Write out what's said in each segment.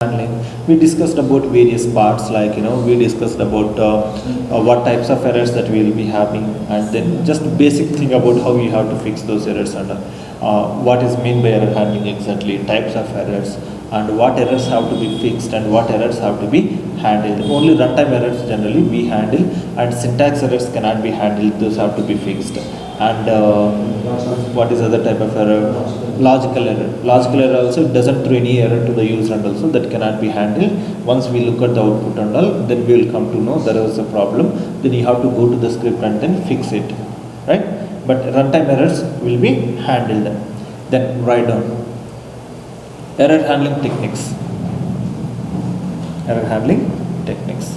handling. We discussed about various parts, like we discussed about what types of errors that we will be having, and then just basic thing about how you have to fix those errors, and what is mean by error handling exactly, types of errors, and what errors have to be fixed and what errors have to be handled. Only runtime errors generally we handle, and syntax errors cannot be handled, those have to be fixed. And what is other type of error? Logical error. Logical error also doesn't throw any error to the user, and also that cannot be handled. Once we look at the output and all, then we will come to know there is a problem. Then you have to go to the script and then fix it, right? But runtime errors will be handled. Then write down error handling techniques. Error handling techniques.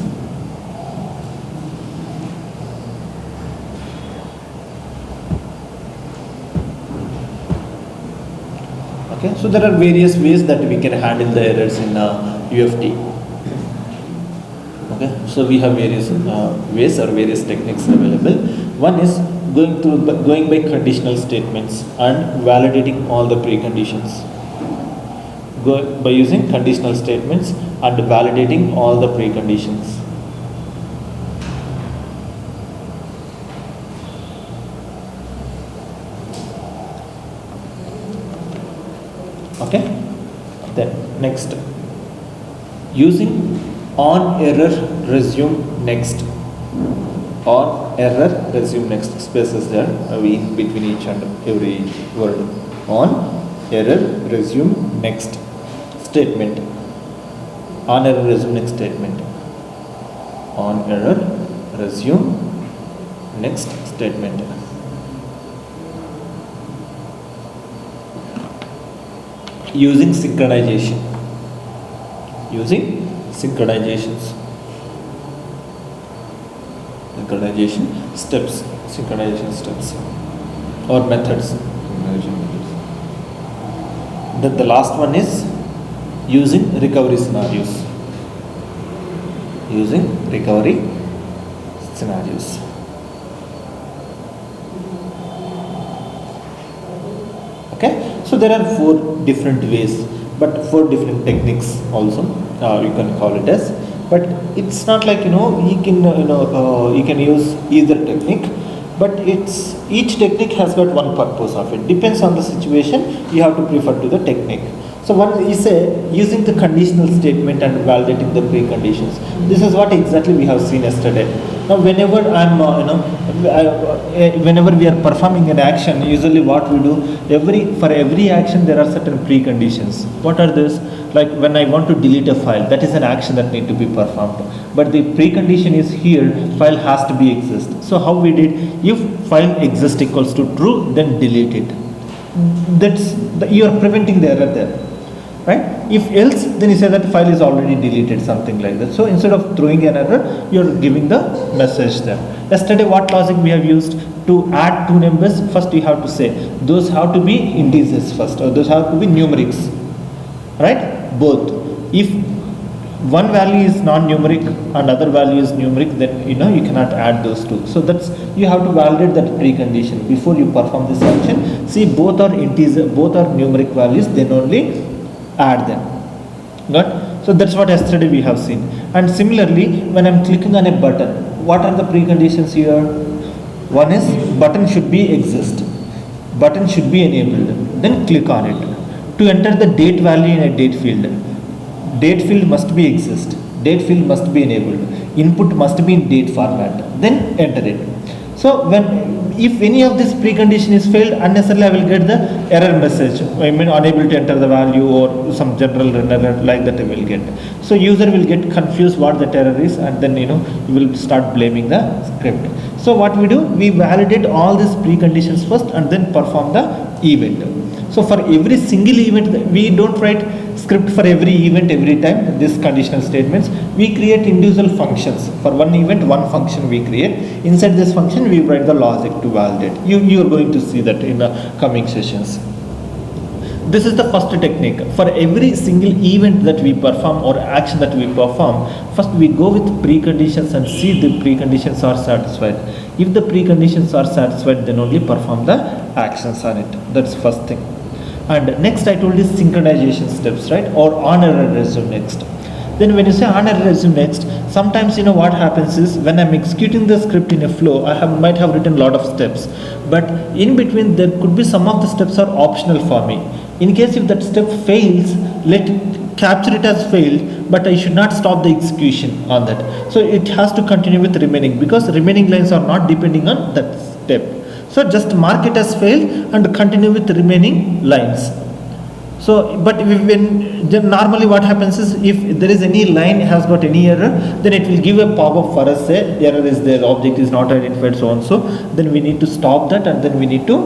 Okay, so there are various ways that we can handle the errors in UFT. Okay, so we have various ways or various techniques available. One is going by conditional statements and validating all the preconditions. By using conditional statements and validating all the preconditions. Okay, then next, using on error resume next. On error resume next, spaces there in between each and every word. On error resume next statement. On error resume next statement. On error resume next statement. Using synchronization. Using synchronizations. Synchronization steps. Synchronization steps or methods. Then the last one is using recovery scenarios. Using recovery scenarios. Okay. So there are 4 different ways, but 4 different techniques also you can call it as. But it's not like you can use either technique, but each technique has got one purpose of it. Depends on the situation, you have to prefer to the technique. So one is using the conditional statement and validating the preconditions. This is what exactly we have seen yesterday. Now, whenever whenever we are performing an action, usually what we do, for every action there are certain preconditions. What are these? Like when I want to delete a file, that is an action that need to be performed. But the precondition is here, file has to be exist. So how we did? If file exist equals to true, then delete it. You are preventing the error there. Right? If else, then you say that file is already deleted, something like that. So instead of throwing an error, you are giving the message there. Yesterday, what logic we have used to add 2 numbers? First, you have to say those have to be integers first, or those have to be numerics. Right? Both. If one value is non-numeric and other value is numeric, then you cannot add those 2. So that's, you have to validate that precondition before you perform this action. See, both are integer, both are numeric values, then only add them. Got? So that's what yesterday we have seen. And similarly, when I'm clicking on a button, what are the preconditions here? One is button should be exist. Button should be enabled. Then click on it. To enter the date value in a date field, date field must be exist. Date field must be enabled. Input must be in date format. Then enter it. So if any of this precondition is failed, unnecessarily I will get the error message. I mean, unable to enter the value or some general error like that I will get. So user will get confused what that error is, and then you will start blaming the script. So what we do, we validate all these preconditions first and then perform the event. So for every single event, we don't write script for every event every time, these conditional statements. We create individual functions. For one event, one function we create. Inside this function, we write the logic to validate. You are going to see that in the coming sessions. This is the first technique. For every single event that we perform or action that we perform, first we go with preconditions and see the preconditions are satisfied. If the preconditions are satisfied, then only perform the actions on it. That's first thing. And next I told is synchronization steps, right? Or on error resume next. Then when you say on error resume next, sometimes what happens is when I'm executing the script in a flow, might have written a lot of steps, but in between there could be some of the steps are optional for me. In case if that step fails, capture it as failed, but I should not stop the execution on that. So it has to continue with remaining, because remaining lines are not depending on that step. So just mark it as failed and continue with the remaining lines. So, but then normally what happens is if there is any line has got any error, then it will give a pop-up for us, say error is there, object is not identified, so and so. Then we need to stop that and then we need to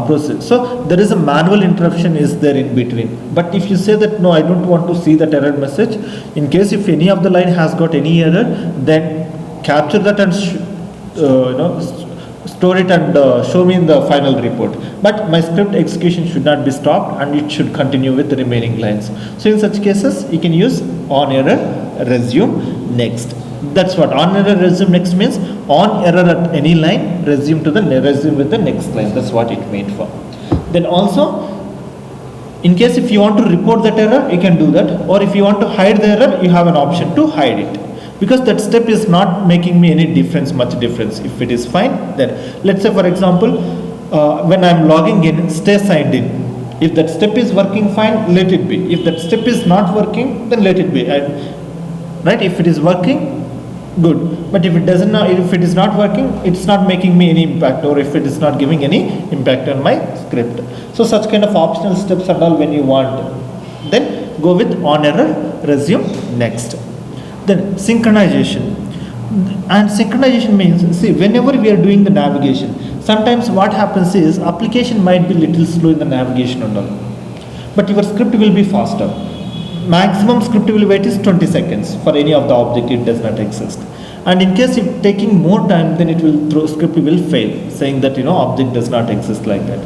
proceed. So there is a manual interruption is there in between. But if you say that no, I don't want to see that error message, in case if any of the line has got any error, then capture that and store it and show me in the final report. But my script execution should not be stopped and it should continue with the remaining lines. So in such cases, you can use on error resume next. That's what on error resume next means. On error at any line, resume to the resume with the next line. That's what it meant for. Then also, in case if you want to report that error, you can do that. Or if you want to hide the error, you have an option to hide it. Because that step is not making me any difference, much difference. If it is fine, then let's say for example, when I'm logging in, stay signed in. If that step is working fine, let it be. If that step is not working, then let it be. Right? If it is working, good. But if it doesn't, if it is not working, it's not making me any impact, or if it is not giving any impact on my script. So such kind of optional steps and all when you want, then go with on error resume next. Then synchronization. And synchronization means, see, whenever we are doing the navigation, sometimes what happens is application might be little slow in the navigation and all, but your script will be faster. Maximum script will wait is 20 seconds for any of the object it does not exist. And in case if taking more time, then it will script will fail, saying that object does not exist like that.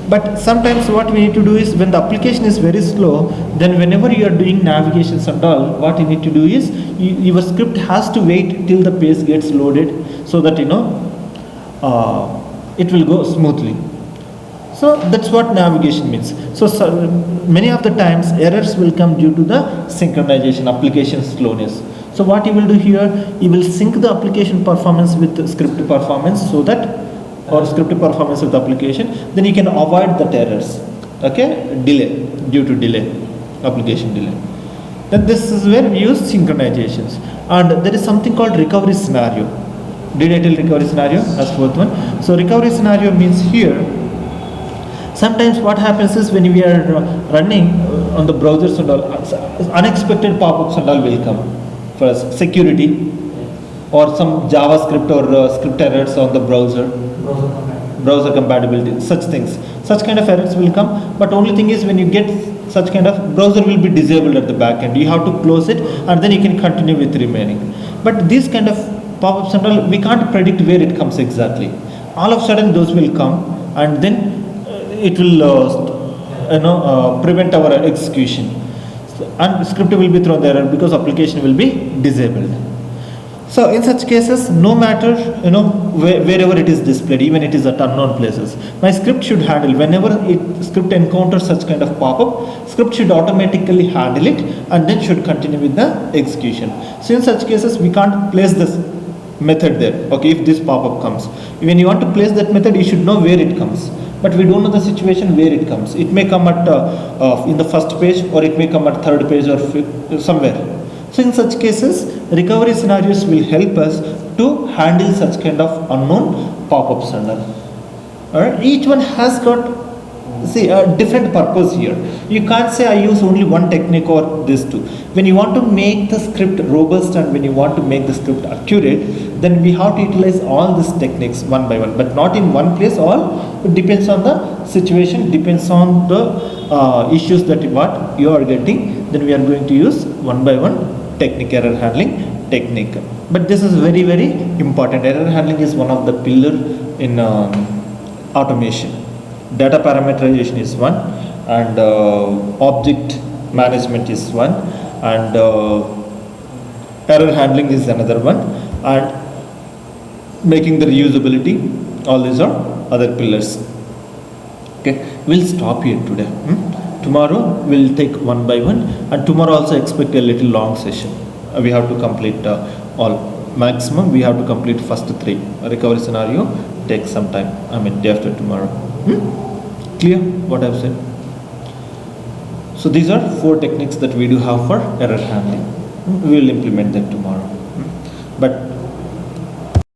But sometimes what we need to do is when the application is very slow, then whenever you are doing navigations and all, what you need to do is your script has to wait till the page gets loaded, so that it will go smoothly. So that's what navigation means. So many of the times errors will come due to the synchronization, application slowness. So what you will do here, you will sync the application performance with the script performance, so that, or script performance of the application, then you can avoid that errors. Okay, delay, due to delay, application delay. Then this is where we use synchronizations. And there is something called recovery scenario. Did I tell recovery scenario as fourth one? So recovery scenario means here, sometimes what happens is when we are running on the browsers and all, unexpected pop-ups and all will come. For us, security, or some JavaScript or script errors on the browser compatibility, such things. Such kind of errors will come, but only thing is when you get such kind of, browser will be disabled at the back end. You have to close it and then you can continue with remaining. But these kind of pop-ups and all, we can't predict where it comes exactly. All of a sudden those will come and then it will prevent our execution. And script will be thrown there because application will be disabled. So in such cases, no matter wherever it is displayed, even it is at unknown places, my script should handle, whenever script encounters such kind of pop-up, script should automatically handle it and then should continue with the execution. So in such cases, we can't place this method there. Okay, if this pop-up comes, when you want to place that method, you should know where it comes. But we don't know the situation where it comes. It may come at in the first page, or it may come at third page, or somewhere. So in such cases, recovery scenarios will help us to handle such kind of unknown pop-ups and all. Alright, each one has got, see, a different purpose here. You can't say I use only one technique or this two. When you want to make the script robust and when you want to make the script accurate, then we have to utilize all these techniques one by one, but not in one place. All it depends on the situation, depends on the issues that what you are getting. Then we are going to use one by one technique, error handling technique. But this is very, very important. Error handling is one of the pillar in automation. Data parameterization is one, and object management is one, and error handling is another one, and making the reusability, all these are other pillars. Okay. We'll stop here today. Tomorrow we'll take one by one, and tomorrow also expect a little long session. We have to complete all. Maximum we have to complete first three. Recovery scenario takes some time. I mean day after tomorrow. Clear what I've said? So these are 4 techniques that we do have for error handling. We will implement them tomorrow. But